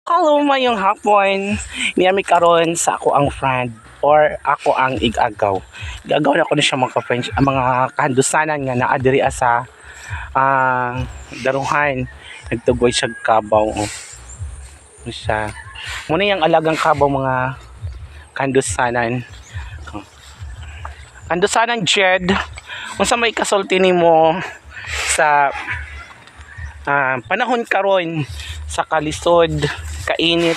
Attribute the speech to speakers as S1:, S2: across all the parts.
S1: Hello, mayong hapon. Niyami karon sa ako ang friend or ako ang igagaw. Igagaw na ko na siya mga ka-friends, mga kahandusanan nga naa diri sa daruhan. Nagtugoy siya kabaw. Siya. Muna yung alagang kabaw mga kahandusanan. Kahandusanan Jed, unsa may kasulti nimo sa panahon karon sa kalisod, kainit,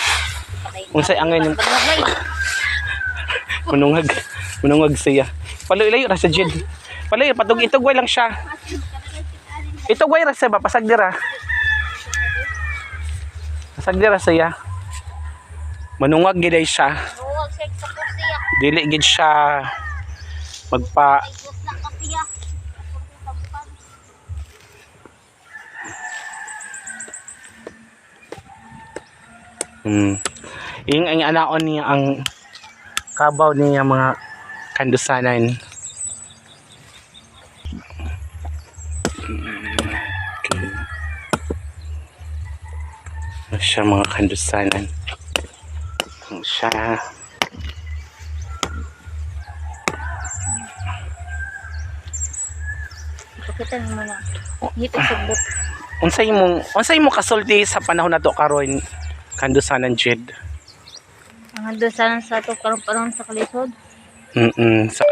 S1: unsay angay munungag siya. Palayo ra sa Jed. Palayo itugway lang siya. Itugway ra siya ba pasagdira. Pasagdira siya. Manungag gid siya. Dili gid siya magpa Yung ang anaon niya ang kabaw niya mga kandusanan. Okay. Siya mga kandusanan. Siya.
S2: Pakita mo na. Dito sugbot.
S1: Unsay mo kasulti sa panahon nato karon kandusanan Jed?
S2: Ang doon sa to karon sa kalisod.
S1: Sa